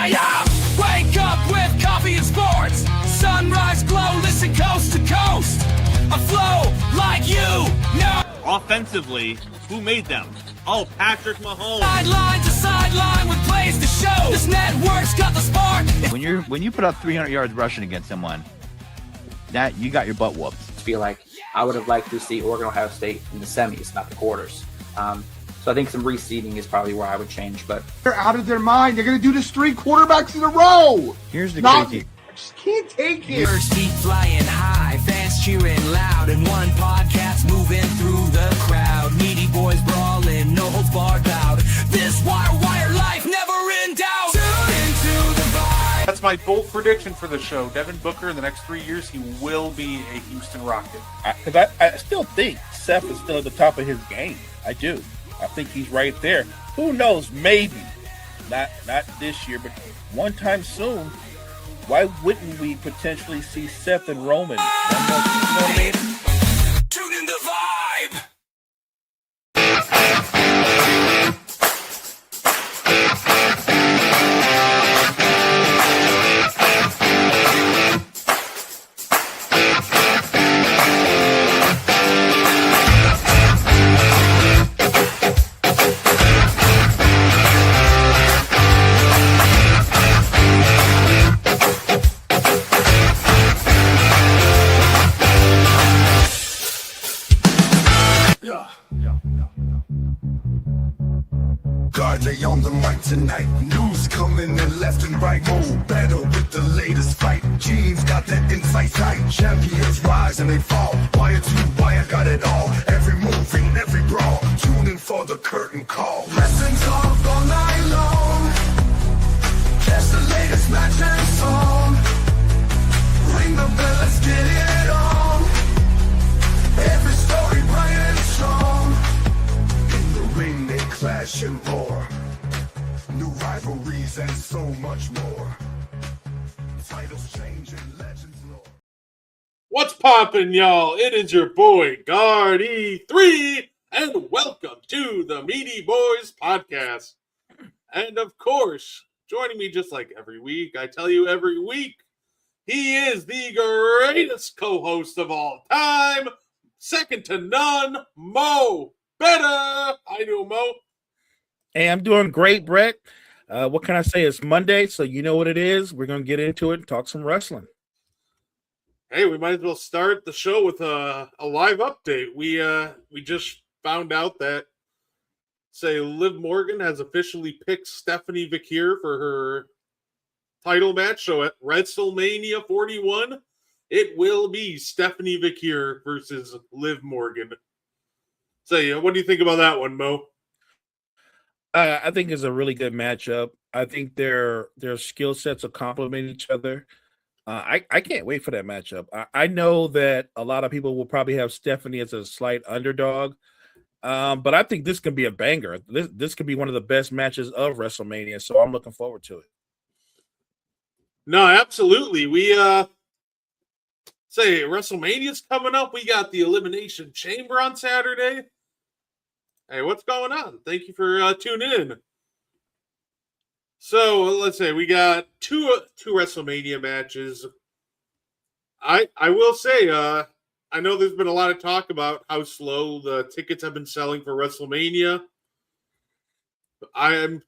Yeah. Wake up with coffee and sports. Sunrise glow, listen coast to coast. A flow like you know. Offensively, who made them? Oh, Patrick Mahomes. Sideline to sideline with plays to show. This network's got the spark. When you put up 300 yards rushing against someone, that you got your butt whooped. I feel like I would have liked to see Oregon Ohio State in the semis, not the quarters. So I think some reseeding is probably where I would change. But they're out of their mind. They're going to do this 3 quarterbacks in a row. Here's the crazy. I just can't take it. Birds keep flying high, fans cheering loud, and one podcast moving through the crowd. Meaty Boyz brawling, no holds barred loud. This wire life never in doubt. Tune into the vibe. That's my bold prediction for the show. Devin Booker, in the next 3 years, he will be a Houston Rocket. Because I still think Seth is still at the top of his game. I do. I think he's right there. Who knows? Maybe not this year, but one time soon. Why wouldn't we potentially see Seth and Roman? Tune in the vibe. Lay on the mic tonight. News coming in left and right. Move better with the latest fight. Gene's got the insight tight. Champions rise and they fall. Wire to wire, got it all. Every move and every brawl. Tune in for the curtain call. Wrestling talk all night long. Catch the latest match and song. Ring the bell, let's get it on. Every story bright and strong. In the ring they clash and roar. New rivalries and so much more. Titles change and legends lore. What's poppin', y'all? It is your boy, Guard E3, and welcome to the Meaty Boyz Podcast. And of course, joining me just like every week, I tell you every week, he is the greatest co-host of all time, second to none, Mo Better. How you doing, Mo? Hey, I'm doing great, Brett. What can I say? It's Monday, so you know what it is. We're going to get into it and talk some wrestling. Hey, we might as well start the show with a live update. We just found out that, Liv Morgan has officially picked Stephanie Vickier for her title match. So at Wrestlemania 41, it will be Stephanie Vickier versus Liv Morgan. What do you think about that one, Mo? I think it's a really good matchup. I think their skill sets will complement each other. I can't wait for that matchup. I know that a lot of people will probably have Stephanie as a slight underdog, but I think this can be a banger. This could be one of the best matches of WrestleMania, so I'm looking forward to it. No, absolutely. We WrestleMania's coming up. We got the Elimination Chamber on Saturday. Hey, what's going on? Thank you for tuning in. So let's say we got two WrestleMania matches. I will say, I know there's been a lot of talk about how slow the tickets have been selling for WrestleMania. I'm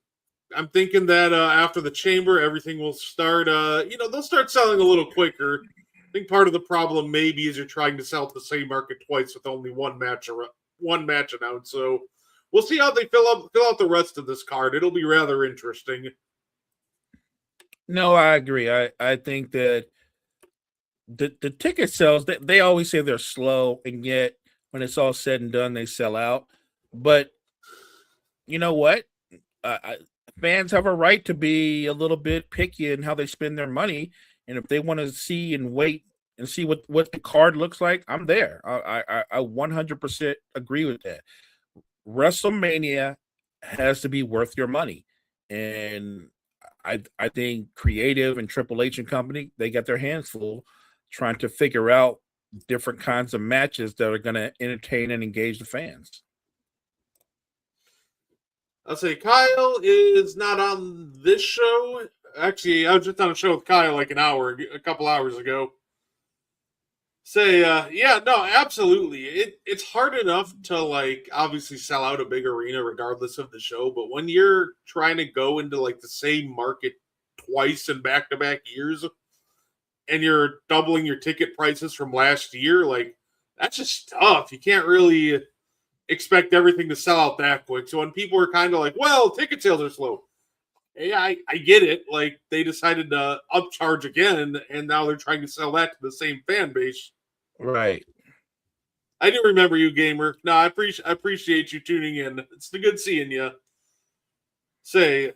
thinking that after the Chamber, everything will start. They'll start selling a little quicker. I think part of the problem maybe is you're trying to sell to the same market twice with only one match announced. So we'll see how they fill out the rest of this card. It'll be rather interesting. No, I agree. I think that the ticket sales, they always say they're slow, and yet when it's all said and done, they sell out. But you know what? Fans have a right to be a little bit picky in how they spend their money. And if they want to see and wait and see what the card looks like, I'm there. I 100% agree with that. WrestleMania has to be worth your money. And I think Creative and Triple H and company, they got their hands full trying to figure out different kinds of matches that are going to entertain and engage the fans. I'll say Kyle is not on this show. Actually, I was just on a show with Kyle like a couple hours ago. Yeah, no, absolutely. It's hard enough to like obviously sell out a big arena regardless of the show, but when you're trying to go into like the same market twice in back-to-back years and you're doubling your ticket prices from last year, like that's just tough. You can't really expect everything to sell out that quick. So when people are kind of like, well, ticket sales are slow. Hey, I get it. Like they decided to upcharge again and now they're trying to sell that to the same fan base. Right. I do remember you, gamer. No, I appreciate you tuning in. It's good seeing you. So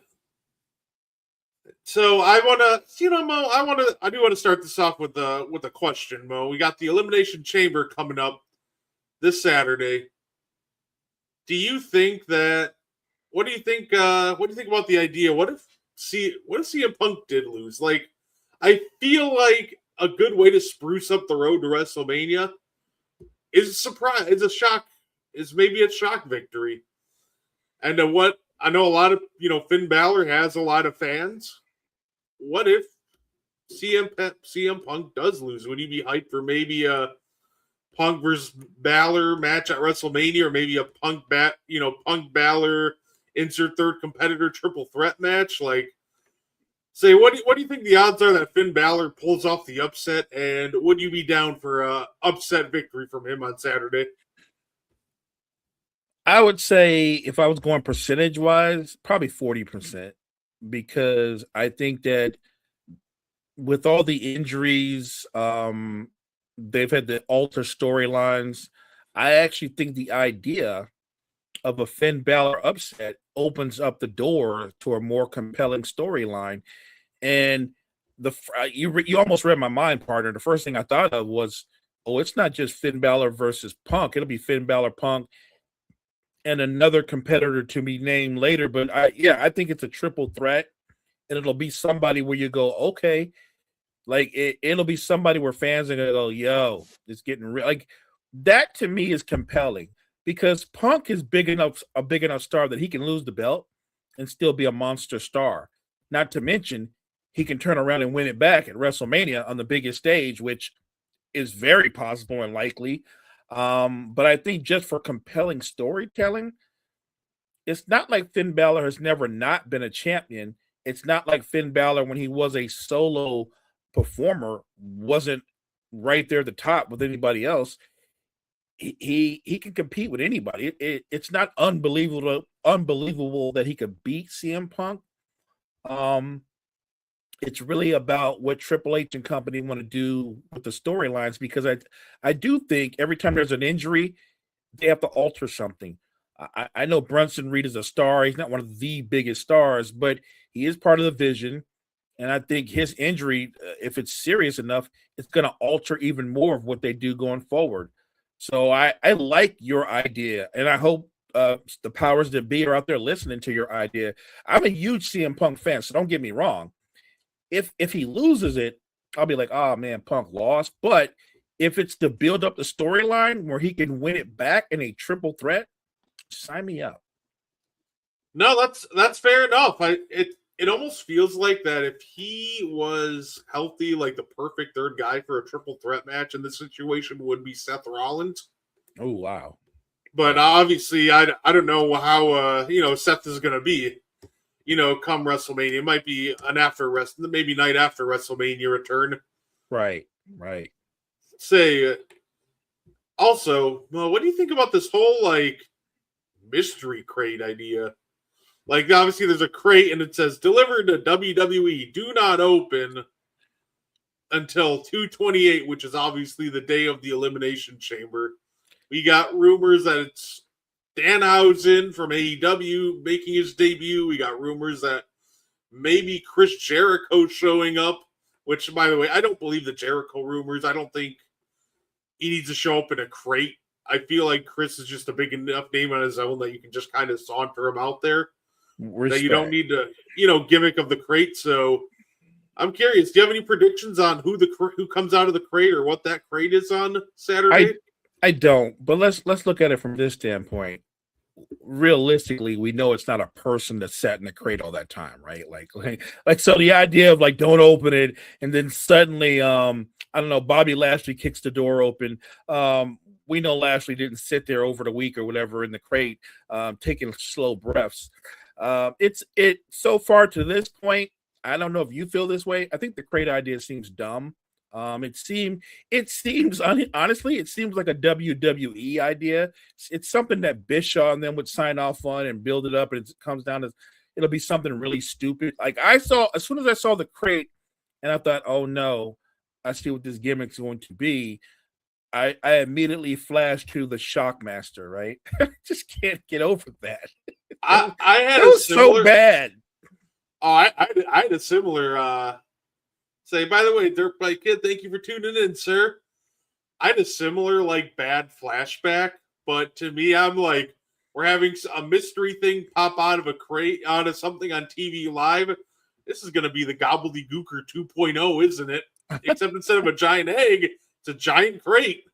I want to, Mo, I do want to start this off with a question, Mo. We got the Elimination Chamber coming up this Saturday. What do you think about the idea? What if CM Punk did lose? Like, I feel like a good way to spruce up the road to WrestleMania is a surprise, is maybe a shock victory. And what I know a lot of, Finn Balor has a lot of fans. What if CM Punk does lose? Would you be hyped for maybe a Punk versus Balor match at WrestleMania, or maybe a Punk Balor insert third competitor triple threat match? Like, say, what do you think the odds are that Finn Balor pulls off the upset, and would you be down for a upset victory from him on Saturday? I would say if I was going percentage-wise, probably 40%, because I think that with all the injuries, they've had to alter storylines. I actually think the idea of a Finn Balor upset opens up the door to a more compelling storyline. And you almost read my mind, partner. The first thing I thought of was, it's not just Finn Balor versus Punk. It'll be Finn Balor, Punk, and another competitor to be named later. But I think it's a triple threat, and it'll be somebody where you go, okay, like it'll be somebody where fans are gonna go, yo, it's getting real. Like that to me is compelling because Punk is a big enough star that he can lose the belt and still be a monster star. Not to mention he can turn around and win it back at WrestleMania on the biggest stage, which is very possible and likely. But I think just for compelling storytelling, it's not like Finn Balor has never not been a champion. It's not like Finn Balor, when he was a solo performer, wasn't right there at the top with anybody else. He can compete with anybody. It's not unbelievable that he could beat CM Punk. It's really about what Triple H and company want to do with the storylines, because I do think every time there's an injury, they have to alter something. I know Brunson Reed is a star. He's not one of the biggest stars, but he is part of the vision. And I think his injury, if it's serious enough, it's going to alter even more of what they do going forward. So I like your idea, and I hope the powers that be are out there listening to your idea. I'm a huge CM Punk fan, so don't get me wrong. If he loses it, I'll be like, oh man, Punk lost. But if it's to build up the storyline where he can win it back in a triple threat, sign me up. No, that's fair enough. It almost feels like that if he was healthy, like the perfect third guy for a triple threat match in this situation would be Seth Rollins. Oh wow. But obviously I don't know how Seth is gonna be. Come WrestleMania. It might be maybe night after WrestleMania return. Right. Also, well, what do you think about this whole like mystery crate idea? Like, obviously there's a crate and it says delivered to WWE, do not open until 2/28, which is obviously the day of the Elimination Chamber. We got rumors that it's Danhausen from AEW making his debut. We got rumors that maybe Chris Jericho showing up, which, by the way, I don't believe the Jericho rumors. I don't think he needs to show up in a crate. I feel like Chris is just a big enough name on his own that you can just kind of saunter him out there. Respect. That you don't need to, gimmick of the crate. So I'm curious. Do you have any predictions on who comes out of the crate or what that crate is on Saturday? I don't, but let's look at it from this standpoint. Realistically, we know it's not a person that sat in the crate all that time, right? Like so the idea of like don't open it and then suddenly I don't know, Bobby Lashley kicks the door open. We know Lashley didn't sit there over the week or whatever in the crate taking slow breaths. It's so far to this point, I don't know if you feel this way. I think the crate idea seems dumb. It seems honestly, it seems like a WWE idea. It's something that Bischoff and them would sign off on and build it up, and it comes down to it'll be something really stupid. Like as soon as I saw the crate, and I thought, oh no, I see what this gimmick's going to be. I immediately flashed to the Shockmaster, right? I just can't get over that. I had it was so bad. Oh, I had a similar say, by the way, Dirk Bike Kid, thank you for tuning in, sir. I had a similar like bad flashback, but to me, I'm like, we're having a mystery thing pop out of a crate, out of something on TV live. This is going to be the Gobbledygooker 2.0, isn't it? Except instead of a giant egg, it's a giant crate.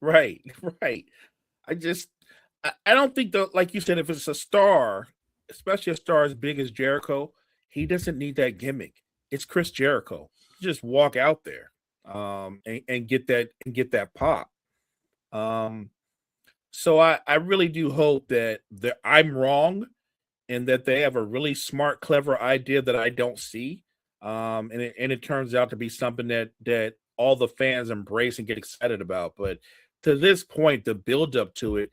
Right. I don't think that, like you said, if it's a star, especially a star as big as Jericho, he doesn't need that gimmick. It's Chris Jericho. Just walk out there and get that pop. So I really do hope that I'm wrong and that they have a really smart, clever idea that I don't see. And it turns out to be something that all the fans embrace and get excited about. But to this point, the build up to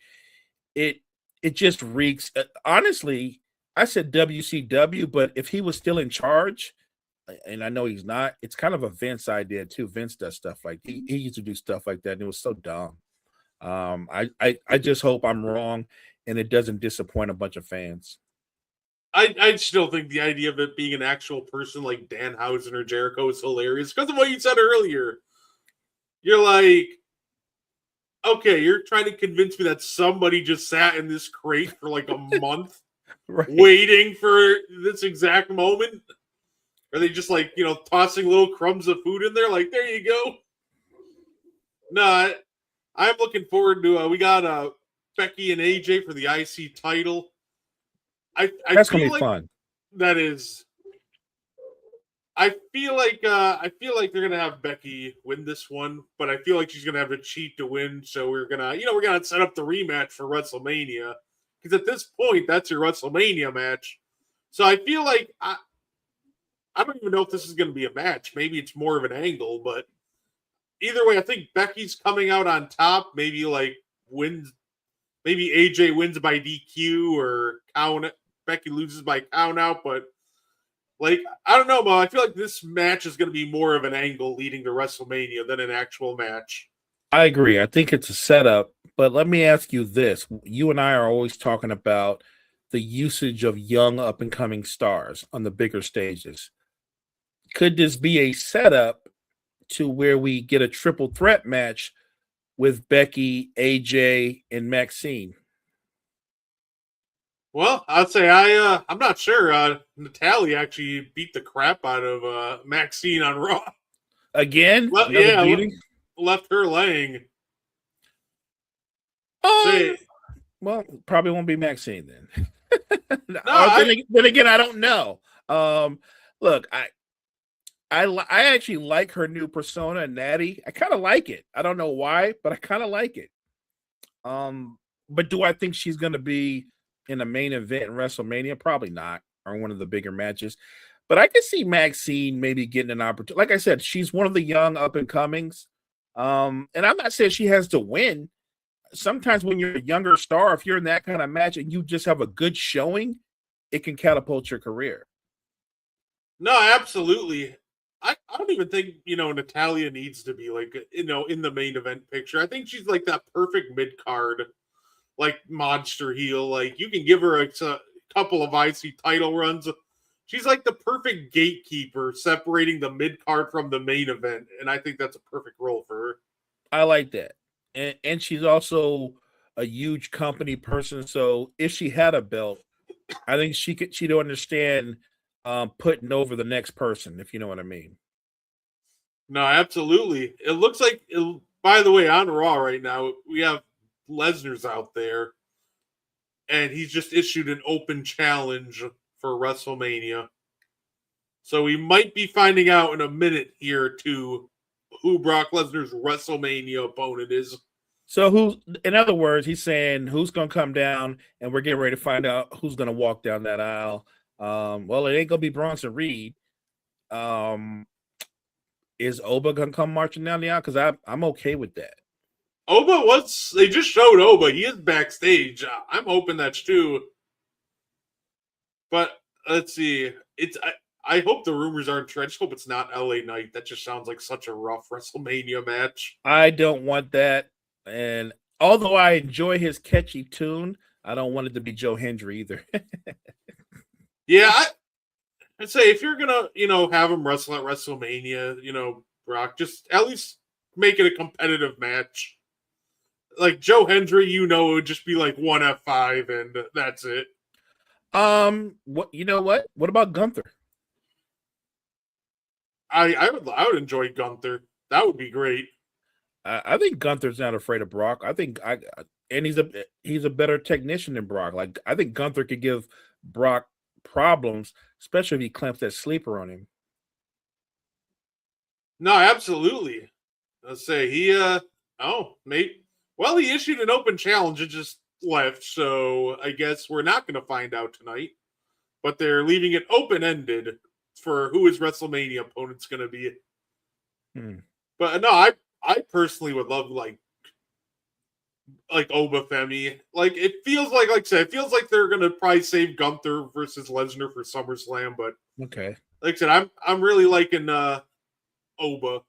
it just reeks. Honestly, I said WCW, but if he was still in charge, and I know he's not, it's kind of a Vince idea too. Vince does stuff like he used to do stuff like that, and it was so dumb. I just hope I'm wrong and it doesn't disappoint a bunch of fans. I still think the idea of it being an actual person like Danhausen or Jericho is hilarious because of what you said earlier. You're like, okay, you're trying to convince me that somebody just sat in this crate for like a month Right. waiting for this exact moment. Are they just like, tossing little crumbs of food in there? Like, there you go. No, I'm looking forward to, we got Becky and AJ for the IC title. That's going to be fun. That is. I feel like they're gonna have Becky win this one, but I feel like she's gonna have to cheat to win. So we're gonna set up the rematch for WrestleMania because at this point that's your WrestleMania match. So I feel like I don't even know if this is gonna be a match. Maybe it's more of an angle, but either way, I think Becky's coming out on top. Maybe like wins. Maybe AJ wins by DQ or Becky loses by count out, but. Like, I don't know, Mo. I feel like this match is going to be more of an angle leading to WrestleMania than an actual match. I agree. I think it's a setup. But let me ask you this. You and I are always talking about the usage of young up-and-coming stars on the bigger stages. Could this be a setup to where we get a triple threat match with Becky, AJ, and Maxine? Well, I'd say I'm not sure. Natalia actually beat the crap out of Maxine on Raw. Again? Well, left her laying. Well, probably won't be Maxine then. Then again, I don't know. Look, I actually like her new persona, Natty. I kind of like it. I don't know why, but I kind of like it. But do I think she's going to be in a main event in WrestleMania? Probably not, or one of the bigger matches. But I can see Maxine maybe getting an opportunity. Like I said, she's one of the young up-and-comings. And I'm not saying she has to win. Sometimes when you're a younger star, if you're in that kind of match and you just have a good showing, it can catapult your career. No, absolutely. I don't even think, Natalia needs to be like, in the main event picture. I think she's like that perfect mid-card like monster heel. Like you can give her a couple of IC title runs. She's like the perfect gatekeeper separating the mid card from the main event, and I think that's a perfect role for her. I like that, and she's also a huge company person. So if she had a belt, I think she'd understand putting over the next person, if you know what I mean. No, absolutely. It looks like, by the way, on Raw right now, we have Lesnar's out there, and he's just issued an open challenge for WrestleMania. So we might be finding out in a minute here, too, who Brock Lesnar's WrestleMania opponent is. So in other words, he's saying who's going to come down, and we're getting ready to find out who's going to walk down that aisle. Well, it ain't going to be Bronson Reed. Is Oba going to come marching down the aisle? Because I'm okay with that. They just showed Oba. He is backstage. I'm hoping that's true. But let's see. I hope the rumors aren't true. I just hope it's not LA Knight. That just sounds like such a rough WrestleMania match. I don't want that. And although I enjoy his catchy tune, I don't want it to be Joe Hendry either. Yeah, I'd say if you're gonna, have him wrestle at WrestleMania, Brock, just at least make it a competitive match. Like Joe Hendry, it would just be like one F5 and that's it. What? What about Gunther? I would enjoy Gunther. That would be great. I think Gunther's not afraid of Brock. And he's a better technician than Brock. Like I think Gunther could give Brock problems, especially if he clamps that sleeper on him. No, absolutely. Let's say he he issued an open challenge and just left, so I guess we're not going to find out tonight. But they're leaving it open-ended for who his WrestleMania opponent's going to be. But no, I personally would love like Oba Femi. Like it feels like I said, it feels like they're gonna probably save Gunther versus Lesnar for SummerSlam, but okay. Like I said, I'm really liking Oba.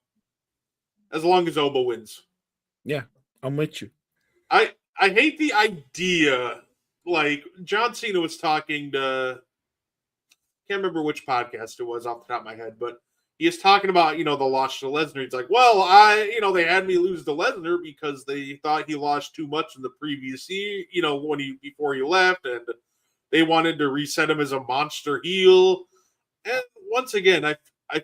As long as Oba wins. Yeah, I'm with you. I hate the idea. Like John Cena was talking to, can't remember which podcast it was off the top of my head, but he is talking about, the loss to Lesnar. He's like, well, they had me lose to Lesnar because they thought he lost too much in the previous year, before he left, and they wanted to reset him as a monster heel. And once again, I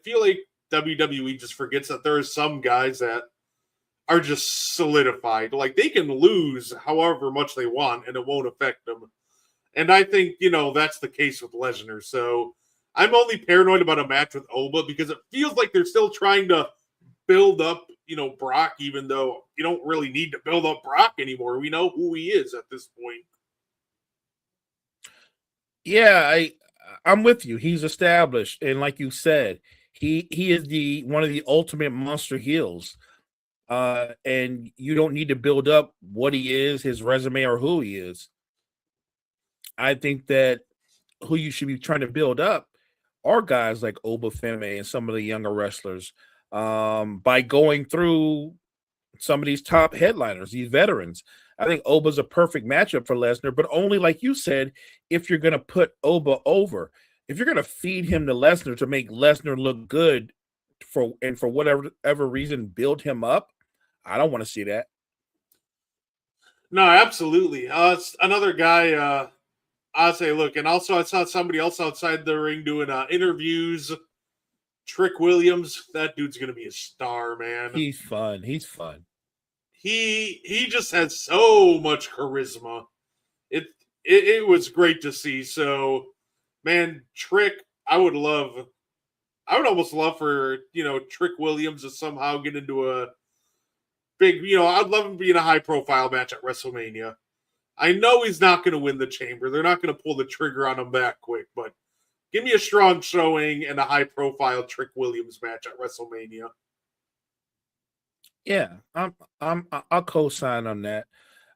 feel like WWE just forgets that there are some guys that are just solidified. Like they can lose however much they want and it won't affect them. And I think, that's the case with Lesnar. So I'm only paranoid about a match with Oba because it feels like they're still trying to build up, Brock, even though you don't really need to build up Brock anymore. We know who he is at this point. Yeah, I'm with you. He's established. And like you said, he is one of the ultimate monster heels. And you don't need to build up what he is, his resume, or who he is. I think that who you should be trying to build up are guys like Oba Femi and some of the younger wrestlers by going through some of these top headliners, these veterans. I think Oba's a perfect matchup for Lesnar, but only, like you said, if you're going to put Oba over. If you're going to feed him to Lesnar to make Lesnar look good for whatever reason, build him up, I don't want to see that. No, absolutely. Another guy, I'll say, look, and also I saw somebody else outside the ring doing interviews. Trick Williams, that dude's going to be a star, man. He's fun. He just has so much charisma. It was great to see. So, man, Trick, I would almost love for, Trick Williams to somehow get into a big, I'd love him to be in a high profile match at WrestleMania. I know he's not going to win the chamber. They're not going to pull the trigger on him that quick, but give me a strong showing and a high profile Trick Williams match at WrestleMania. Yeah, I'll co-sign on that.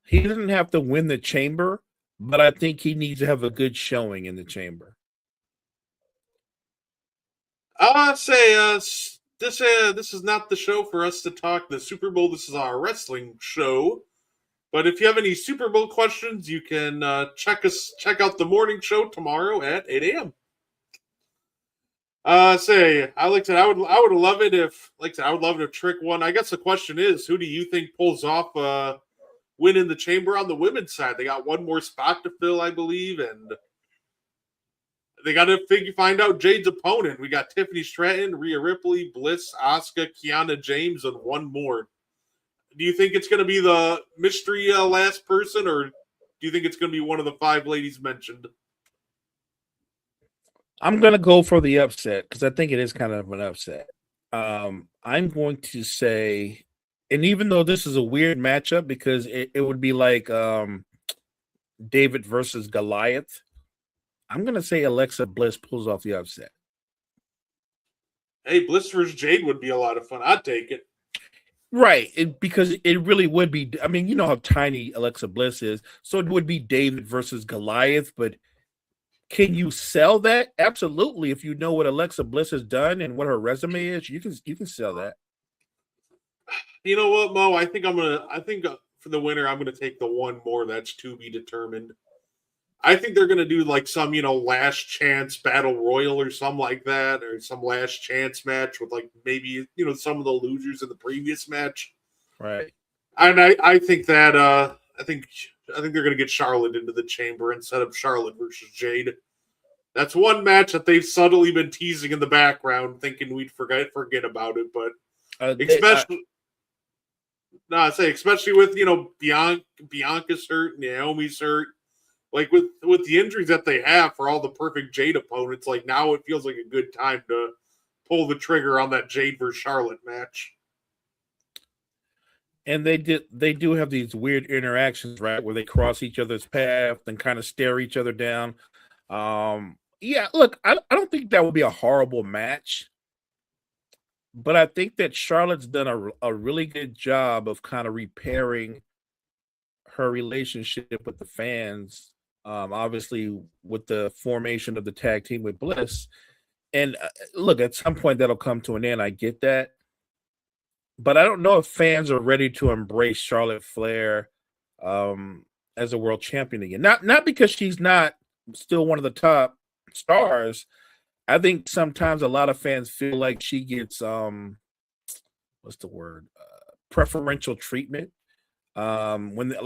He doesn't have to win the chamber, but I think he needs to have a good showing in the chamber. I'll say this is not the show for us to talk the Super Bowl. This is our wrestling show. But if you have any Super Bowl questions, you can check out the morning show tomorrow at 8 a.m. I would love it if Trick won. I guess the question is, who do you think pulls off win in the chamber on the women's side? They got one more spot to fill, I believe, and they got to find out Jade's opponent. We got Tiffany Stratton, Rhea Ripley, Bliss, Asuka, Kiana James, and one more. Do you think it's going to be the mystery last person, or do you think it's going to be one of the 5 ladies mentioned? I'm going to go for the upset because I think it is kind of an upset. I'm going to say, and even though this is a weird matchup because it would be like David versus Goliath, I'm going to say Alexa Bliss pulls off the upset. Hey, Bliss versus Jade would be a lot of fun. I'd take it. Right, because it really would be. I mean, you know how tiny Alexa Bliss is, so it would be David versus Goliath. But can you sell that? Absolutely. If you know what Alexa Bliss has done and what her resume is, you can sell that. You know what, Mo? I think for the winner, I'm gonna take the one more that's to be determined. I think they're gonna do like some, last chance battle royal or something like that, or some last chance match with like maybe some of the losers in the previous match. Right. And I think that I think they're gonna get Charlotte into the chamber and set up Charlotte versus Jade. That's one match that they've subtly been teasing in the background, thinking we'd forget about it, but especially with Bianca's hurt, Naomi's hurt. Like with the injuries that they have for all the perfect Jade opponents, like now it feels like a good time to pull the trigger on that Jade versus Charlotte match. And they do have these weird interactions, right, where they cross each other's path and kind of stare each other down. Yeah, look, I don't think that would be a horrible match, but I think that Charlotte's done a really good job of kind of repairing her relationship with the fans. Obviously, with the formation of the tag team with Bliss. And look, at some point that'll come to an end. I get that. But I don't know if fans are ready to embrace Charlotte Flair as a world champion again. Not because she's not still one of the top stars. I think sometimes a lot of fans feel like she gets what's the word? Preferential treatment. When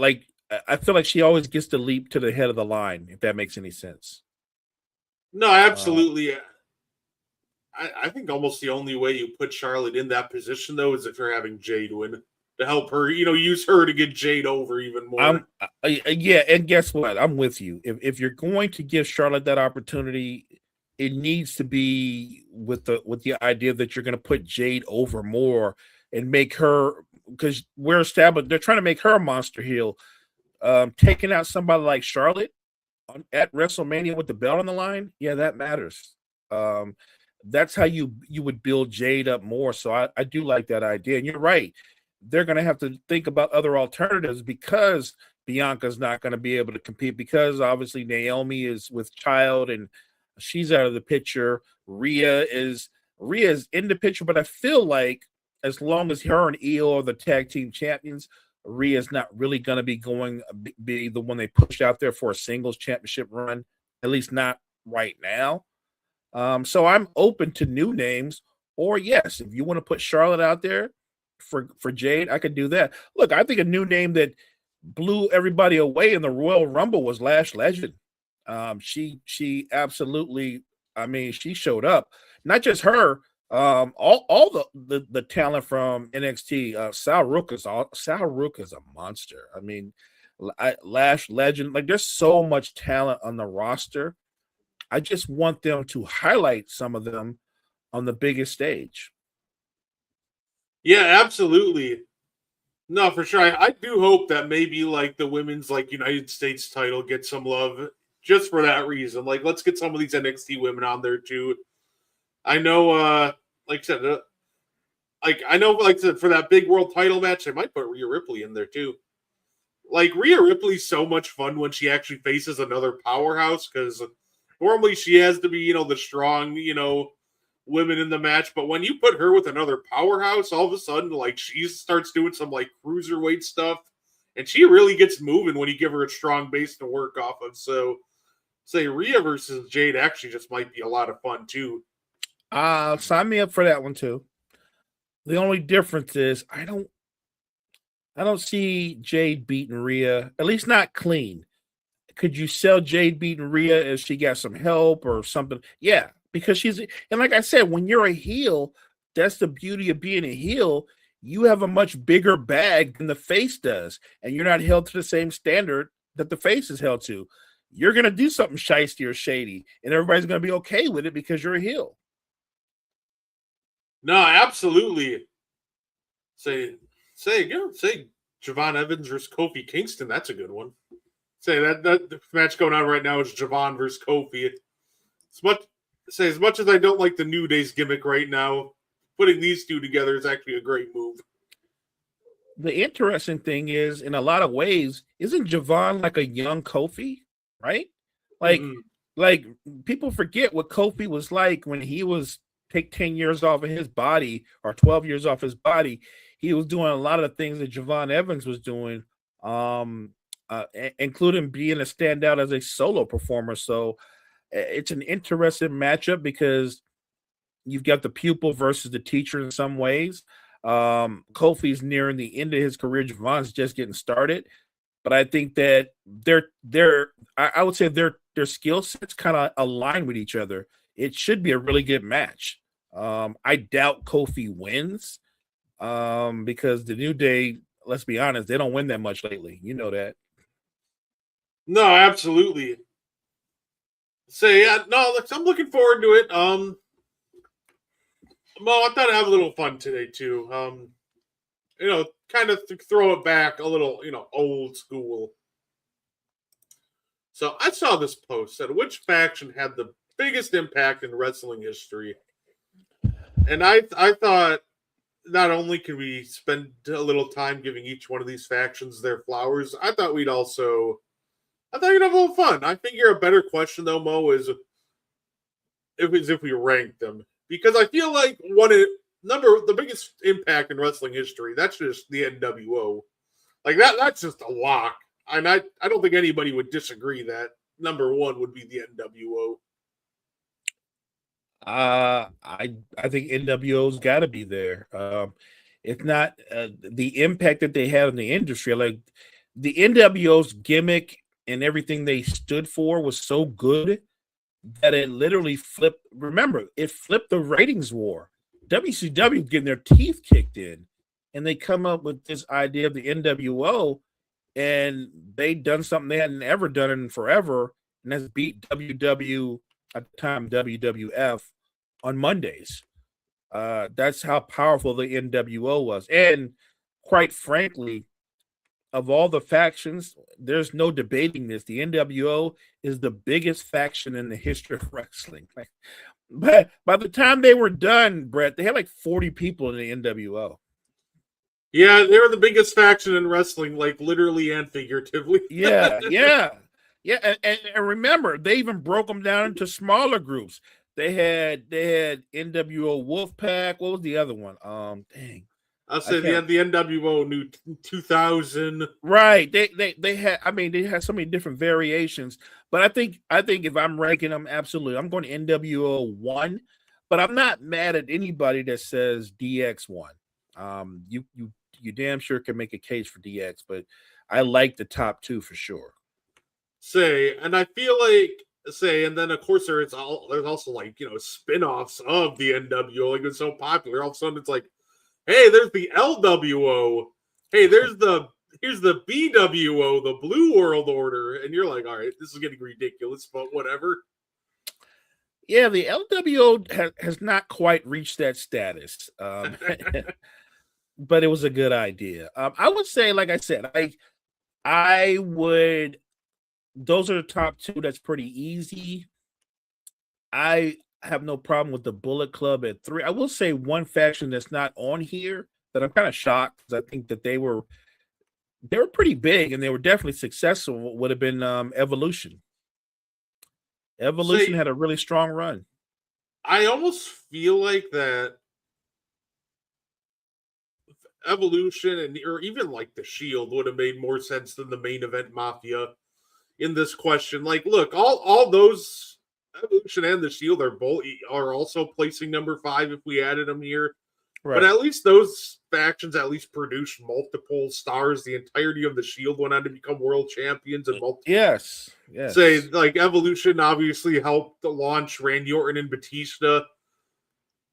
I feel like she always gets to leap to the head of the line, if that makes any sense. No, absolutely. I think almost the only way you put Charlotte in that position, though, is if you're having Jade win to help her, use her to get Jade over even more. Yeah, and guess what? I'm with you. If you're going to give Charlotte that opportunity, it needs to be with the idea that you're going to put Jade over more and make her, because we're established, they're trying to make her a monster heel. Taking out somebody like Charlotte at WrestleMania with the belt on the line, yeah, that matters. That's how you would build Jade up more. So I do like that idea. And you're right. They're going to have to think about other alternatives because Bianca's not going to be able to compete because obviously Naomi is with child and she's out of the picture. Rhea is in the picture, but I feel like as long as her and Io are the tag team champions, Rhea's not really going to be the one they push out there for a singles championship run, at least not right now. So I'm open to new names, or yes, if you want to put Charlotte out there for Jade, I could do that. Look, I think a new name that blew everybody away in the Royal Rumble was Lash Legend. She absolutely, I mean, she showed up. Not just her, all the talent from NXT. Sal Rook is a monster. I mean, Lash Legend, like there's so much talent on the roster. I just want them to highlight some of them on the biggest stage. Yeah, absolutely. No, for sure. I do hope that maybe like the women's like United States title gets some love just for that reason. Like, let's get some of these NXT women on there too. I know, like I said, for that big world title match, I might put Rhea Ripley in there too. Like, Rhea Ripley's so much fun when she actually faces another powerhouse because normally she has to be, the strong, women in the match. But when you put her with another powerhouse, all of a sudden, like, she starts doing some, like, cruiserweight stuff. And she really gets moving when you give her a strong base to work off of. So, say Rhea versus Jade actually just might be a lot of fun, too. Sign me up for that one, too. The only difference is I don't see Jade beating Rhea, at least not clean. could you sell Jade beating Rhea if she got some help or something? Yeah, because and like I said, when you're a heel, that's the beauty of being a heel. You have a much bigger bag than the face does, and you're not held to the same standard that the face is held to. You're going to do something shisty or shady, and everybody's going to be okay with it because you're a heel. No, absolutely. Say Javon Evans versus Kofi Kingston. That's a good one. Say that the match going on right now is Javon versus Kofi. As much as I don't like the New Day's gimmick right now, putting these two together is actually a great move. The interesting thing is, in a lot of ways, isn't Javon like a young Kofi, right? Like people forget what Kofi was like when he was take 10 years off of his body or 12 years off his body. He was doing a lot of the things that Javon Evans was doing, including being a standout as a solo performer. So it's an interesting matchup because you've got the pupil versus the teacher in some ways. Kofi's nearing the end of his career. Javon's just getting started. But I think that I would say their skill sets kind of align with each other. It should be a really good match. I doubt Kofi wins because the New Day, let's be honest, they don't win that much lately. You know that. No, absolutely. I'm looking forward to it. Mo, I thought I'd have a little fun today too. Kind of throw it back a little, old school. So I saw this post that which faction had the biggest impact in wrestling history. And I thought not only could we spend a little time giving each one of these factions their flowers, I thought you'd have a little fun. I figure a better question though, Mo, is if we rank them. Because I feel like the biggest impact in wrestling history, that's just the NWO. Like that's just a lock. And I don't think anybody would disagree that number one would be the NWO. I think NWO's got to be there. If not the impact that they had in the industry, like the NWO's gimmick and everything they stood for was so good that it literally flipped. Remember, it flipped the ratings war. WCW getting their teeth kicked in, and they come up with this idea of the NWO, and they done something they hadn't ever done in forever, and that's beat WW at the time WWF on Mondays. That's how powerful the NWO was, and quite frankly, of all the factions, there's no debating this. The NWO is the biggest faction in the history of wrestling. But by the time they were done, Brett, they had like 40 people in the NWO. Yeah, they were the biggest faction in wrestling, like literally and figuratively. Yeah. And remember, they even broke them down into smaller groups. They had NWO Wolfpack. What was the other one? Dang. I'll say they had the NWO New 2000. Right. They had so many different variations. But I think if I'm ranking them, absolutely, I'm going to NWO 1. But I'm not mad at anybody that says DX 1. You damn sure can make a case for DX, but I like the top two for sure. And I feel like and then of course there's also like spin-offs of the NWO. Like it's so popular, all of a sudden it's like, hey, there's the LWO. Hey, here's the BWO, the Blue World Order, and you're like, all right, this is getting ridiculous, but whatever. Yeah, the LWO has not quite reached that status, but it was a good idea. I would say, like I said, I would. Those are the top two. That's pretty easy. I have no problem with the Bullet Club at 3. I will say one faction that's not on here that I'm kind of shocked because I think that they were pretty big and they were definitely successful. Would have been Evolution. Evolution had a really strong run. I almost feel like that Evolution or even like the Shield would have made more sense than the Main Event Mafia in this question. Like, look, all those Evolution and the Shield are also placing number 5 if we added them here. Right. But at least those factions at least produced multiple stars. The entirety of the Shield went on to become world champions and multiple. Yes. Say, like, Evolution obviously helped launch Randy Orton and Batista.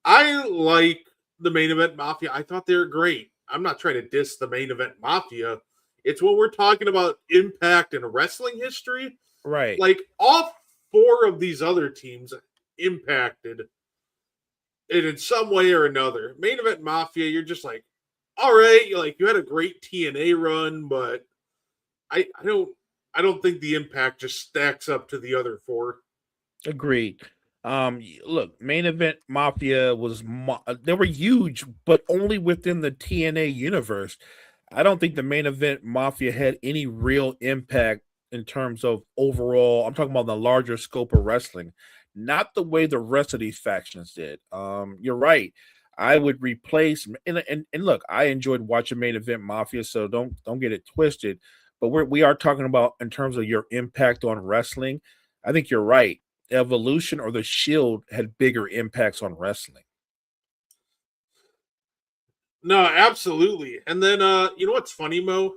I like the Main Event Mafia. I thought they were great. I'm not trying to diss the Main Event Mafia. It's when we're talking about impact in wrestling history. Right. Like, all 4 of these other teams impacted it in some way or another. Main Event Mafia, you're just like, all right, you had a great TNA run, but I don't think the impact just stacks up to the other 4. Agreed. Look, Main Event Mafia they were huge, but only within the TNA universe. I don't think the Main Event Mafia had any real impact in terms of overall. I'm talking about the larger scope of wrestling, not the way the rest of these factions did. You're right. I would replace and look, I enjoyed watching Main Event Mafia, so don't get it twisted. But we are talking about in terms of your impact on wrestling. I think you're right. Evolution or the Shield had bigger impacts on wrestling. No, absolutely. And then you know what's funny, Mo?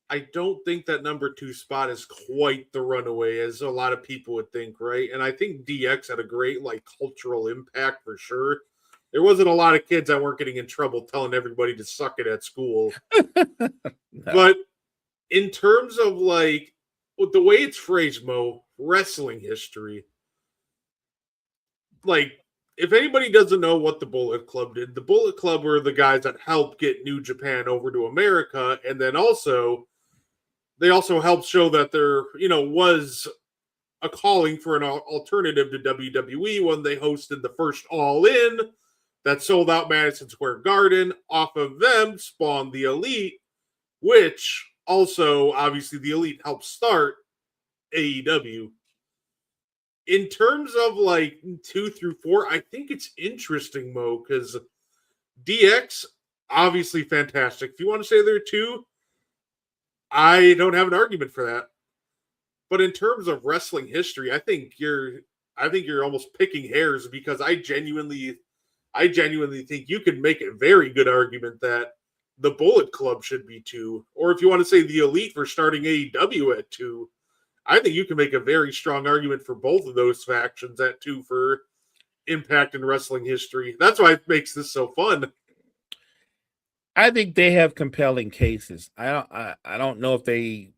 I don't think that number 2 spot is quite the runaway as a lot of people would think, right? And I think DX had a great cultural impact for sure. There wasn't a lot of kids that weren't getting in trouble telling everybody to suck it at school. No. But in terms of with the way it's phrased, Mo, wrestling history, if anybody doesn't know what the Bullet Club did, the Bullet Club were the guys that helped get New Japan over to America, and then they also helped show that there, was a calling for an alternative to WWE when they hosted the first All In that sold out Madison Square Garden. Off of them spawned the Elite, which also, obviously, the Elite helped start AEW. In terms of 2 through 4, I think it's interesting, Mo, because DX, obviously fantastic. If you want to say they're 2, I don't have an argument for that. But in terms of wrestling history, I think you're almost picking hairs, because I genuinely think you could make a very good argument that the Bullet Club should be 2, or if you want to say the Elite for starting AEW at 2, I think you can make a very strong argument for both of those factions at 2 for impact in wrestling history. That's why it makes this so fun. I think they have compelling cases. I don't know if they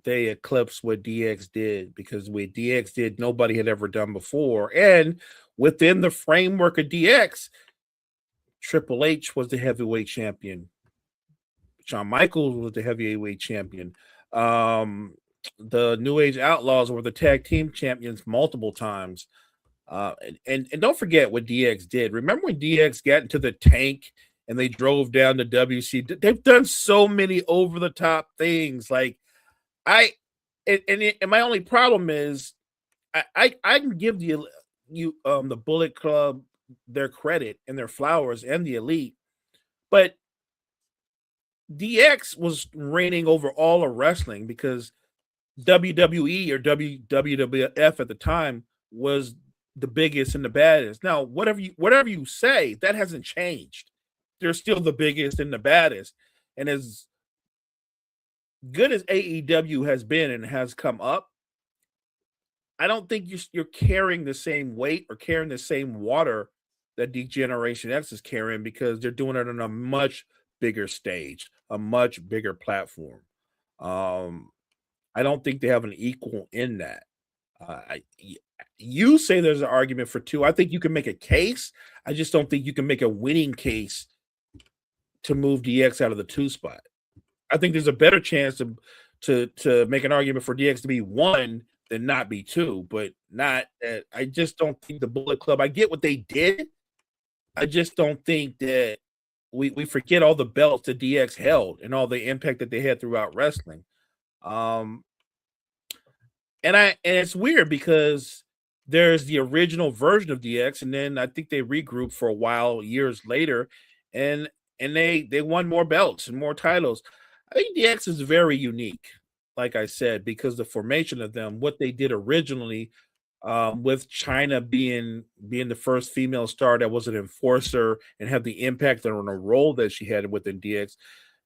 eclipse what DX did, because what DX did, nobody had ever done before. And within the framework of DX, Triple H was the heavyweight champion. Shawn Michaels was the heavyweight champion. The New Age Outlaws were the tag team champions multiple times. And don't forget what DX did. Remember when DX got into the tank and they drove down to WC? They've done so many over the top things. And my only problem is I can give the Bullet Club their credit and their flowers and the Elite, but DX was reigning over all of wrestling because WWE or WWF at the time was the biggest and the baddest. Now, whatever you say, that hasn't changed. They're still the biggest and the baddest. And as good as AEW has been and has come up, I don't think you're carrying the same weight or carrying the same water that Degeneration X is carrying, because they're doing it on a much bigger stage, a much bigger platform. I don't think they have an equal in that. You say there's an argument for 2. I think you can make a case. I just don't think you can make a winning case to move DX out of the 2 spot. I think there's a better chance to make an argument for DX to be 1 than not be 2, but not. I just don't think the Bullet Club. I get what they did. I just don't think that we forget all the belts that DX held and all the impact that they had throughout wrestling. And it's weird because there's the original version of DX, and then I think they regrouped for a while years later, and they won more belts and more titles. I think DX is very unique, like I said, because the formation of them, what they did originally, with China being the first female star that was an enforcer and had the impact on a role that she had within DX.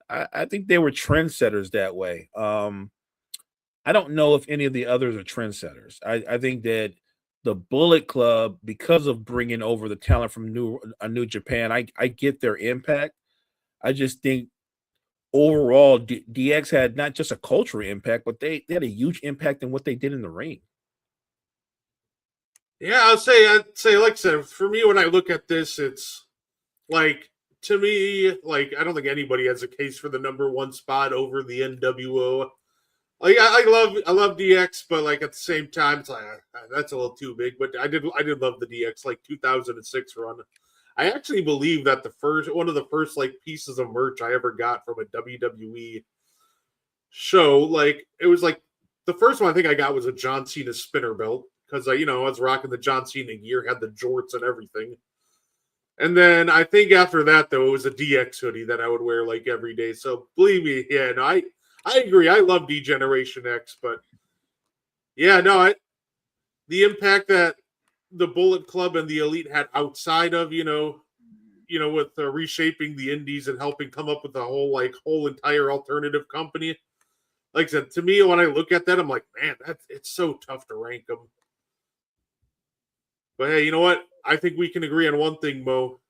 I think they were trendsetters that way. I don't know if any of the others are trendsetters. I think that the Bullet Club, because of bringing over the talent from New Japan, I get their impact. I just think overall DX had not just a cultural impact, but they had a huge impact in what they did in the ring. Yeah, I'd say, like I said, for me, when I look at this, it's like, to me, like, I don't think anybody has a case for the number one spot over the NWO. Like, I love DX, but like at the same time, it's like that's a little too big. But I did love the DX like 2006 run. I actually believe that one of the first like pieces of merch I ever got from a WWE show, like it was like the first one I think I got was a John Cena spinner belt because I was rocking the John Cena gear, had the jorts and everything. And then I think after that though, it was a DX hoodie that I would wear like every day. So believe me, yeah, no, I agree. I love D-Generation X, but yeah, no, the impact that the Bullet Club and the Elite had outside of, with reshaping the indies and helping come up with the whole entire alternative company. Like I said, to me, when I look at that, I'm like, man, it's so tough to rank them. But hey, you know what? I think we can agree on one thing, Mo.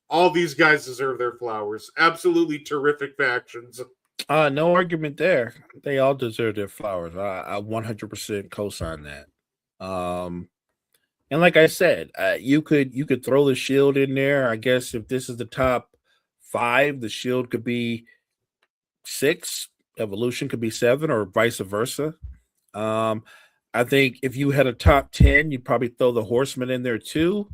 All these guys deserve their flowers. Absolutely terrific factions. No argument there. They all deserve their flowers. I 100% co-sign that. And like I said, you could throw the Shield in there. I guess if this is the top 5, the Shield could be 6, Evolution could be 7, or vice versa. I think if you had a top 10, you'd probably throw the Horsemen in there too.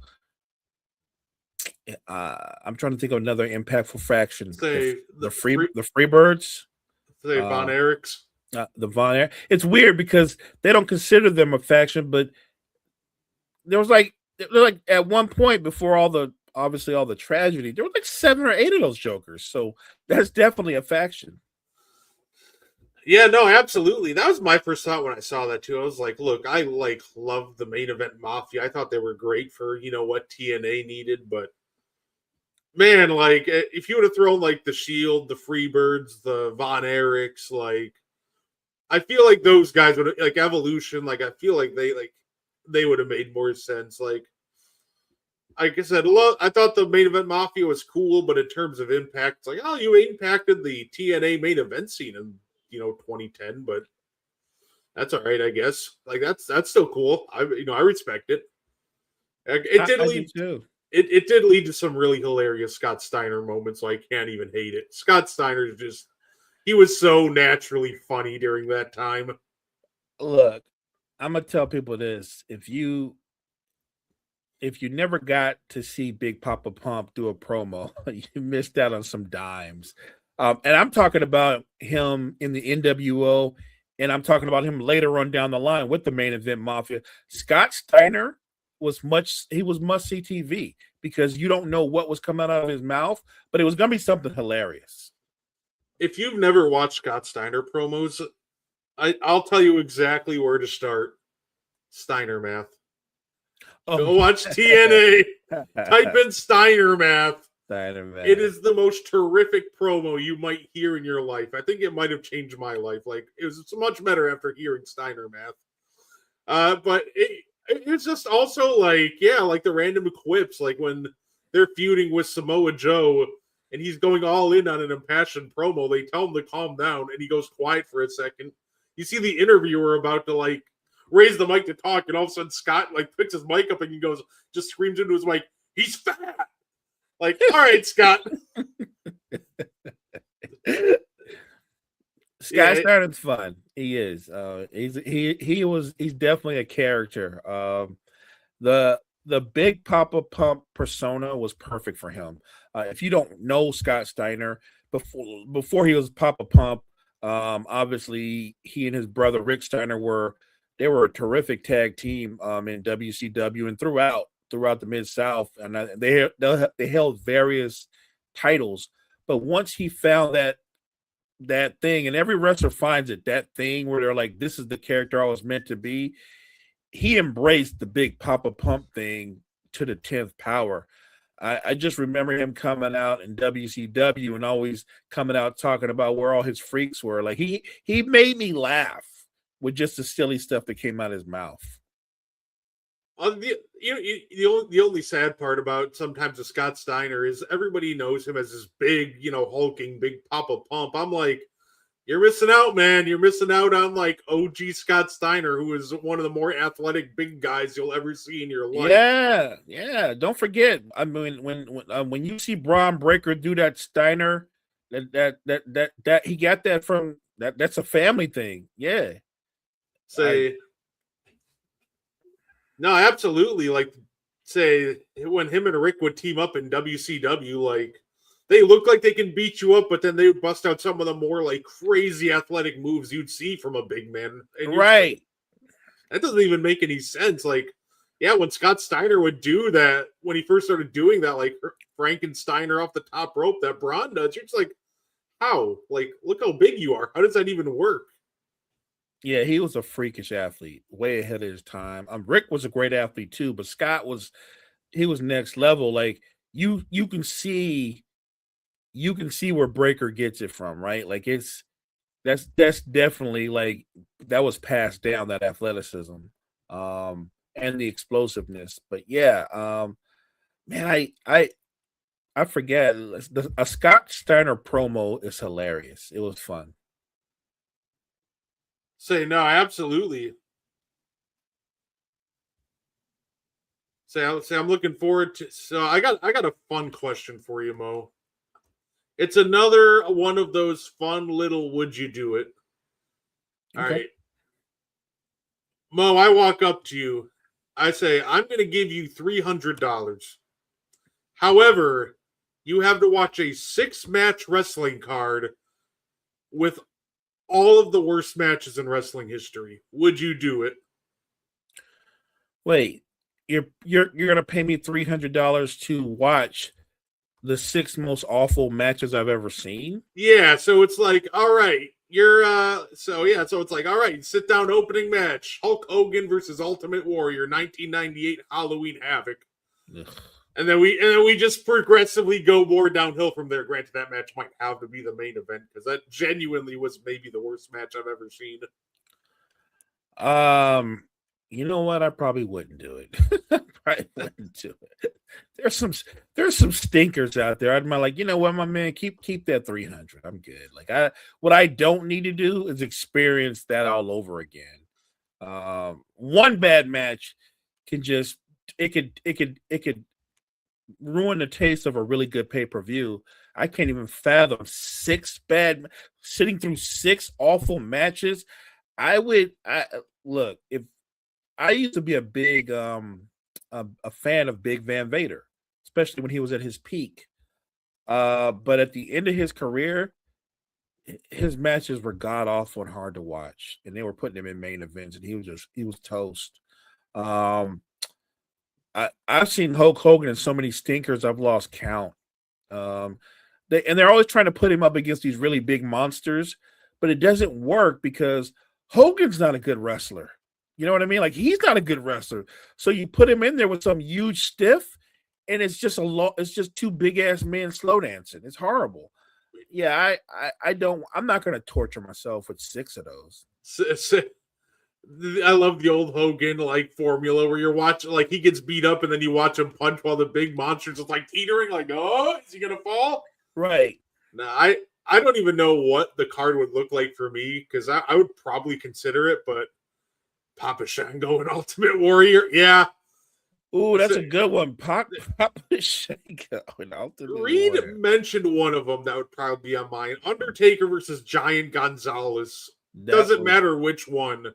I'm trying to think of another impactful faction. Say the Freebirds. Say Von Erichs. The Von Erich. It's weird because they don't consider them a faction, but there was like at one point before all the tragedy, there were like 7 or 8 of those jokers. So that's definitely a faction. Yeah, no, absolutely. That was my first thought when I saw that too. I was like, look, I love the Main Event Mafia. I thought they were great for what TNA needed, but man, like if you would have thrown like the Shield, the Freebirds, the Von Erichs, like I feel like those guys would like Evolution. Like I feel like they would have made more sense. Like I said, I thought the Main Event Mafia was cool, but in terms of impact, it's like, oh, you impacted the TNA main event scene in 2010, but that's all right, I guess. Like that's still cool. I respect it. It did lead to some really hilarious Scott Steiner moments, so I can't even hate it. Scott Steiner's he was so naturally funny during that time. Look, I'm gonna tell people this: if you never got to see Big Papa Pump do a promo, you missed out on some dimes. And I'm talking about him in the NWO, and I'm talking about him later on down the line with the Main Event Mafia. Scott Steiner was must-see TV because you don't know what was coming out of his mouth, but it was going to be something hilarious. If you've never watched Scott Steiner promos, I'll tell you exactly where to start. Steiner Math. Go watch TNA. Type in Steiner Math. It is the most terrific promo you might hear in your life. I think it might have changed my life. Like it was so much better after hearing Steiner Math. But it's just also like the random quips, like when they're feuding with Samoa Joe and he's going all in on an impassioned promo. They tell him to calm down and he goes quiet for a second. You see the interviewer about to raise the mic to talk, and all of a sudden Scott picks his mic up and he just screams into his mic, "He's fat!" Like, all right, Scott. Scott Steiner's fun. He is. He's definitely a character. The Big Papa Pump persona was perfect for him. If you don't know Scott Steiner, before he was Papa Pump, obviously he and his brother Rick Steiner were a terrific tag team in WCW and throughout the Mid-South, and they held various titles. But once he found that thing, and every wrestler finds it, that thing where they're like, this is the character I was meant to be, he embraced the big Papa Pump thing to the 10th power. I just remember him coming out in WCW and always coming out talking about where all his freaks were. Like he made me laugh with just the silly stuff that came out of his mouth. The only sad part about sometimes the Scott Steiner is everybody knows him as this big, hulking big Papa Pump. I'm like, you're missing out, man. You're missing out on like OG Scott Steiner, who is one of the more athletic big guys you'll ever see in your life. Yeah. Don't forget. I mean, when you see Braun Breaker do that Steiner, that he got that from that. That's a family thing. Yeah. No, absolutely. Like, say when him and Rick would team up in WCW, like. They look like they can beat you up, but then they would bust out some of the more like crazy athletic moves you'd see from a big man. And right. That doesn't even make any sense. Like, yeah, when Scott Steiner would do that, when he first started doing that, like Frankensteiner off the top rope that Braun does, you're just like, how? Like, look how big you are. How does that even work? Yeah, he was a freakish athlete, way ahead of his time. Rick was a great athlete too, but Scott was next level. Like you can see where Breaker gets it from, right? Like that's definitely like that was passed down, that athleticism and the explosiveness. But yeah, man, I forget a Scott Steiner promo is hilarious. It was fun. No, absolutely. I'm looking forward to. So I got a fun question for you, Mo. It's another one of those fun little would you do it. All right. Mo, I walk up to you. I say, I'm going to give you $300. However, you have to watch a 6-match wrestling card with all of the worst matches in wrestling history. Would you do it? Wait, you're going to pay me $300 to watch the 6 most awful matches I've ever seen? Yeah, so it's like, all right, so it's like, all right, sit down opening match. Hulk Hogan versus Ultimate Warrior, 1998 Halloween Havoc. Ugh. And then we just progressively go more downhill from there. Granted, that match might have to be the main event because that genuinely was maybe the worst match I've ever seen. You know what? I probably wouldn't do it. Probably wouldn't do it. There's some stinkers out there. I'd be like, you know what, my man, keep that 300. I'm good. Like what I don't need to do is experience that all over again. One bad match can just it could ruin the taste of a really good pay-per-view. I can't even fathom sitting through 6 awful matches. Look, if I used to be a big a fan of Big Van Vader, especially when he was at his peak. But at the end of his career, his matches were god awful and hard to watch, and they were putting him in main events, and he was toast. I've seen Hulk Hogan in so many stinkers I've lost count. They're always trying to put him up against these really big monsters, but it doesn't work because Hogan's not a good wrestler. You know what I mean? Like, he's not a good wrestler. So you put him in there with some huge stiff, and it's just it's just 2 big ass men slow dancing. It's horrible. Yeah, I'm not gonna torture myself with 6 of those. I love the old Hogan like formula where you're watching, like, he gets beat up and then you watch him punch while the big monster's just like teetering, like, oh, is he gonna fall? Right. Now I don't even know what the card would look like for me, because I would probably consider it, but Papa Shango and Ultimate Warrior, yeah. Ooh, that's a good one. Papa Shango and Ultimate Reed Warrior. mentioned one of them that would probably be on mine. Undertaker versus Giant Gonzalez. Doesn't matter which one.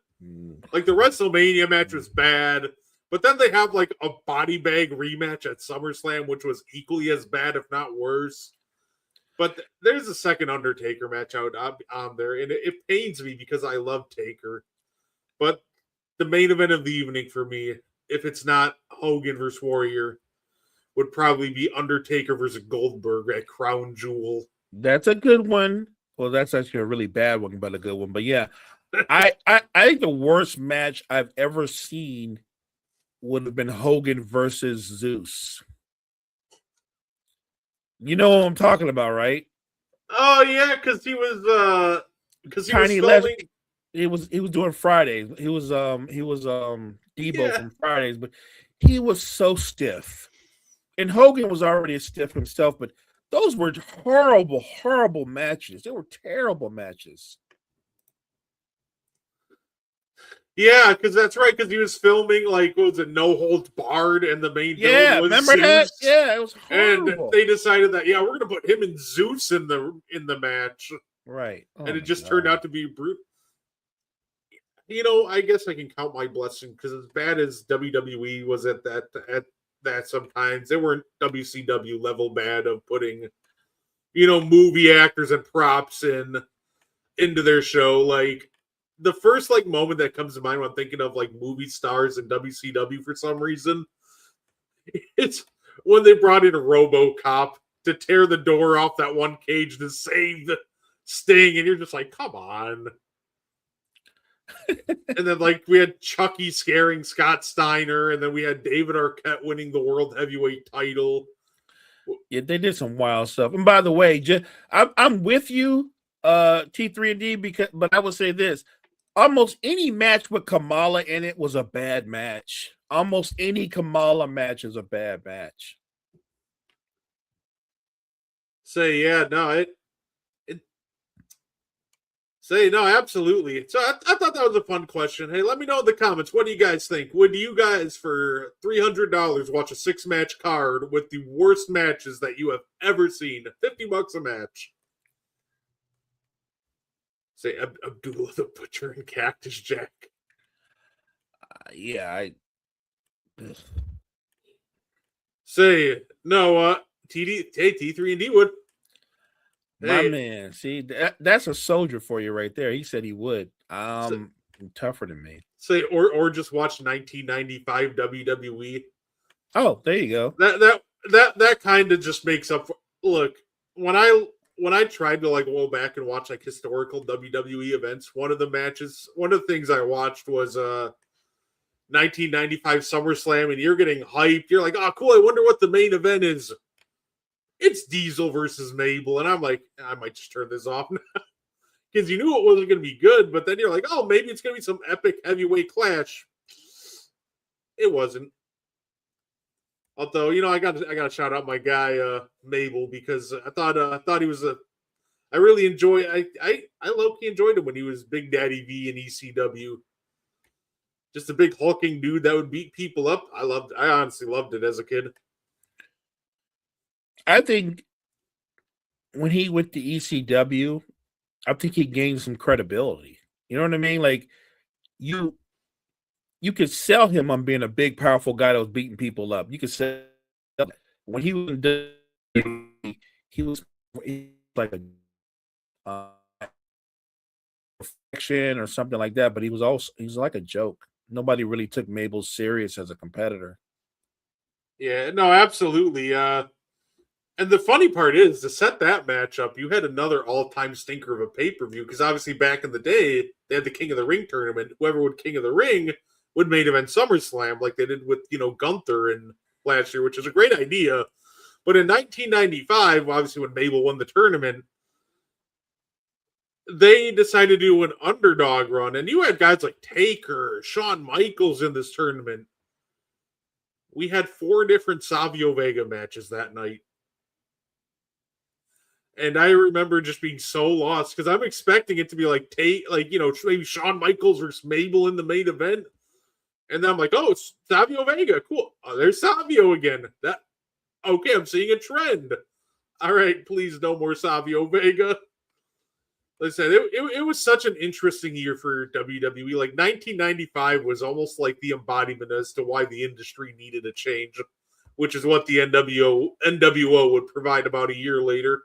Like, the WrestleMania match was bad, but then they have like a body bag rematch at SummerSlam, which was equally as bad, if not worse. But there's a second Undertaker match out on there, and it pains me because I love Taker. But the main event of the evening for me, if it's not Hogan versus Warrior, would probably be Undertaker versus Goldberg at Crown Jewel. That's a good one. Well, that's actually a really bad one, but a good one. But yeah, I think the worst match I've ever seen would have been Hogan versus Zeus. You know what I'm talking about, right? Oh yeah, because he was Tiny filming. He was doing Fridays. He was Debo Yeah. from Fridays, but he was so stiff. And Hogan was already stiff himself, but those were horrible, horrible matches. They were terrible matches. Yeah, because that's right. Because he was filming like what was it, No Holds Barred, and the main villain was remember Zeus. that? Yeah, it was And horrible. they decided that we're gonna put him and Zeus in the match, Right. Oh and it my just God. turned out to be brutal. I guess I can count my blessing because as bad as WWE was at that sometimes they weren't WCW level bad of putting movie actors and props into their show. Like the first moment that comes to mind when I'm thinking of like movie stars in WCW for some reason, it's when they brought in a RoboCop to tear the door off that one cage to save the Sting, and you're just like, come on. And then we had Chucky scaring Scott Steiner, and then we had David Arquette winning the World Heavyweight title. Yeah, they did some wild stuff. And by the way, I'm with you, T3&D, but I would say this: almost any match with Kamala in it was a bad match. Almost any Kamala match is a bad match. Absolutely. So I thought that was a fun question. Hey, let me know in the comments. What do you guys think? Would you guys, for $300, watch a 6-match card with the worst matches that you have ever seen? $50 a match. Say Abdullah the Butcher and Cactus Jack. Say no. T3&D would. My man, see that's a soldier for you right there. He said he would. Tougher than me. Say or just watch 1995 WWE. Oh, there you go. That kind of just makes up for. Look, when I tried to go back and watch historical WWE events, one of the things I watched was 1995 SummerSlam, and you're getting hyped. You're like, oh, cool. I wonder what the main event is. It's Diesel versus Mabel, and I'm like, I might just turn this off now because you knew it wasn't going to be good. But then you're like, oh, maybe it's going to be some epic heavyweight clash. It wasn't. Although I got to shout out my guy Mabel because I thought he was I really enjoy. I low-key enjoyed him when he was Big Daddy V in ECW. Just a big hulking dude that would beat people up. I honestly loved it as a kid. I think when he went to ECW, I think he gained some credibility. You know what I mean? Like you could sell him on being a big, powerful guy that was beating people up. You could sell when he was he was like a perfection or something like that, but he's like a joke. Nobody really took Mabel serious as a competitor. Yeah, no, absolutely. And the funny part is, to set that match up, you had another all-time stinker of a pay-per-view, because obviously back in the day, they had the King of the Ring tournament. Whoever would King of the Ring would main event SummerSlam, like they did with, Gunther and last year, which is a great idea. But in 1995, obviously when Mabel won the tournament, they decided to do an underdog run, and you had guys like Taker, Shawn Michaels in this tournament. We had 4 different Savio Vega matches that night. And I remember just being so lost because I'm expecting it to be maybe Shawn Michaels versus Mabel in the main event. And then I'm like, oh, it's Savio Vega. Cool. Oh, there's Savio again. Okay, I'm seeing a trend. All right, please no more Savio Vega. Like I said, it was such an interesting year for WWE. Like 1995 was almost like the embodiment as to why the industry needed a change, which is what the NWO would provide about a year later.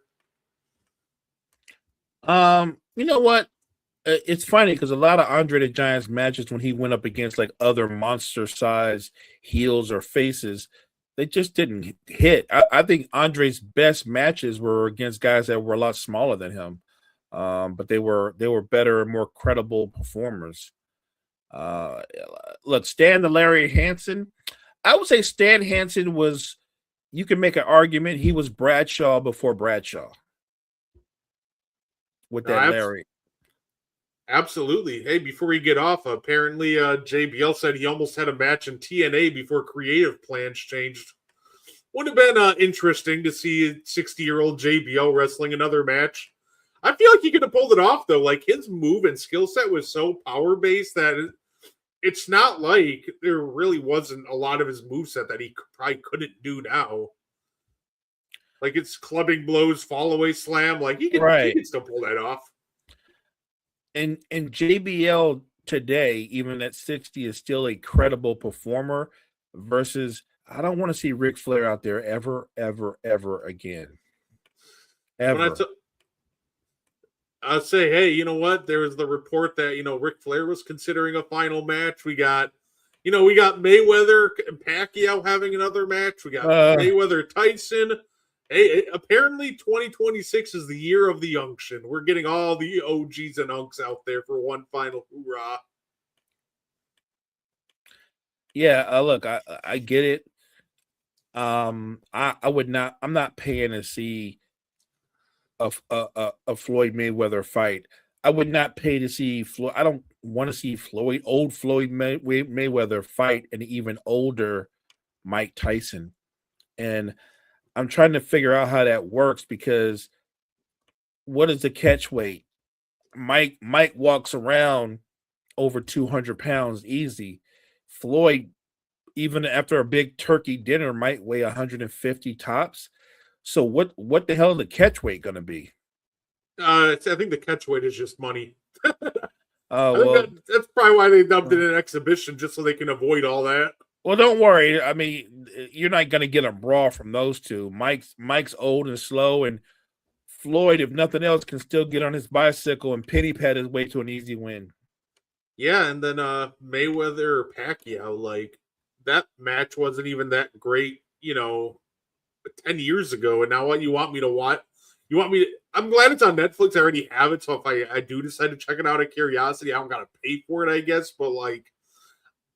You know what? It's funny because a lot of Andre the Giant's matches, when he went up against like other monster size heels or faces, they just didn't hit. I think Andre's best matches were against guys that were a lot smaller than him. but they were better and more credible performers. Look, Stan the Larry Hansen. I would say Stan Hansen was. You can make an argument he was Bradshaw before Bradshaw. With that Larry. Absolutely. Hey, before we get off, apparently JBL said he almost had a match in TNA before creative plans changed. Would have been interesting to see 60-year-old JBL wrestling another match. I feel like he could have pulled it off, though. Like, his move and skill set was so power-based that it's not like there really wasn't a lot of his moveset that he probably couldn't do now. Like, it's clubbing blows, fall-away slam. Like, he can still pull that off. And JBL today, even at 60, is still a credible performer versus I don't want to see Ric Flair out there ever again. Ever. I'll say, hey, you know what? There was the report that, Ric Flair was considering a final match. We got Mayweather and Pacquiao having another match. We got Mayweather Tyson. Hey, apparently 2026 is the year of the Unction. We're getting all the OGs and Unks out there for one final hoorah. Yeah, look, I get it. I would not. I'm not paying to see a Floyd Mayweather fight. I would not pay to see Floyd. I don't want to see old Floyd Mayweather fight an even older Mike Tyson, and I'm trying to figure out how that works because what is the catch weight? Mike walks around over 200 pounds easy. Floyd, even after a big turkey dinner, might weigh 150 tops. So what the hell is the catch weight going to be? I think the catch weight is just money. Well, that's probably why they dubbed it an exhibition, just so they can avoid all that. Well, don't worry. I mean, you're not going to get a brawl from those two. Mike's old and slow, and Floyd, if nothing else, can still get on his bicycle and pity pat his way to an easy win. Yeah, and then Mayweather or Pacquiao, like, that match wasn't even that great, 10 years ago. And now what you want me to watch? I'm glad it's on Netflix. I already have it, so if I do decide to check it out of curiosity, I don't got to pay for it, I guess. But, like,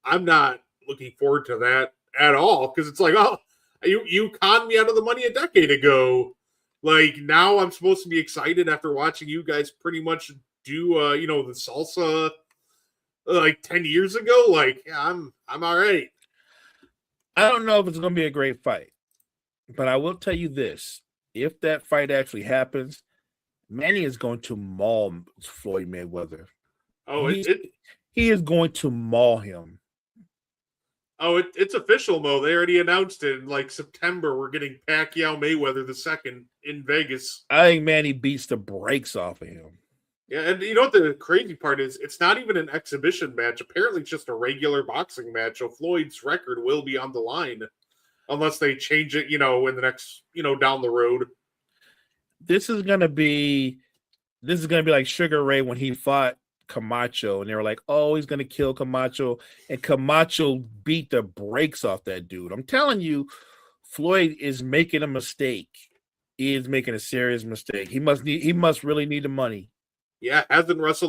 I'm not looking forward to that at all because it's like, oh, you conned me out of the money a decade ago. Like, now I'm supposed to be excited after watching you guys pretty much do the salsa like 10 years ago. Like, yeah, I'm all right. I don't know if it's going to be a great fight, but I will tell you this: if that fight actually happens, Manny is going to maul Floyd Mayweather. Oh, he is going to maul him. Oh, it's official, Mo. They already announced it in like September. We're getting Pacquiao Mayweather II in Vegas. I think Manny beats the brakes off of him. Yeah, and you know what the crazy part is? It's not even an exhibition match. Apparently, it's just a regular boxing match. So Floyd's record will be on the line unless they change it, in the next, down the road. This is gonna be like Sugar Ray when he fought Camacho, and they were like, "Oh, he's gonna kill Camacho," and Camacho beat the brakes off that dude. I'm telling you, Floyd is making a mistake. He is making a serious mistake. He must really need the money. Yeah, hasn't boxed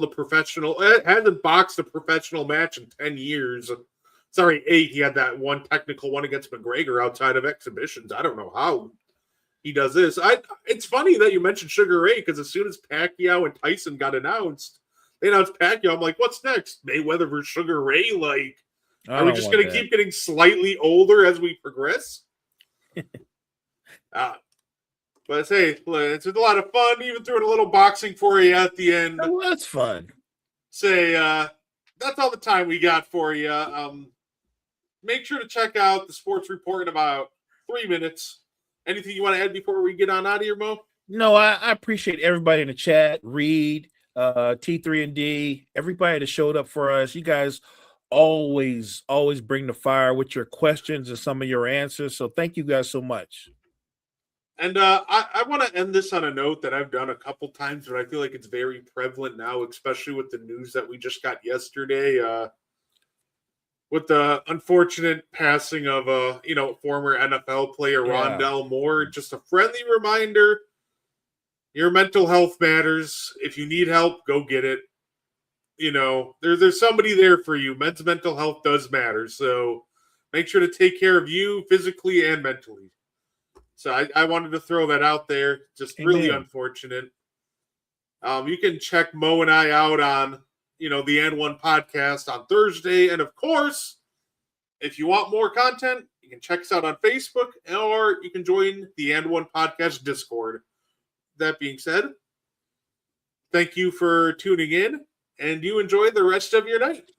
a professional match in 10 years. Sorry, 8. He had that one technical one against McGregor outside of exhibitions. I don't know how he does this. It's funny that you mentioned Sugar Ray because as soon as Pacquiao and Tyson got announced, they announced Pacquiao. I'm like, what's next? Mayweather versus Sugar Ray? Like, are we just going to keep getting slightly older as we progress? But hey, it's a lot of fun. Even throwing a little boxing for you at the end. Oh, that's fun. Say, that's all the time we got for you. Make sure to check out the Sports Report in about 3 minutes. Anything you want to add before we get on out of here, Mo? No, I appreciate everybody in the chat. Reed, T3&D, everybody that showed up for us. You guys always bring the fire with your questions and some of your answers. So thank you guys so much. And I want to end this on a note that I've done a couple times, but I feel like it's very prevalent now, especially with the news that we just got yesterday, with the unfortunate passing of former NFL player Rondell Moore. Just a friendly reminder: Your mental health matters. If you need help, go get it. You know, there's somebody there for you. Men's mental health does matter. So make sure to take care of you physically and mentally. So I wanted to throw that out there. Just really unfortunate. You can check Mo and I out on, the N1 podcast on Thursday. And of course, if you want more content, you can check us out on Facebook or you can join the N1 podcast Discord. That being said, thank you for tuning in and you enjoy the rest of your night.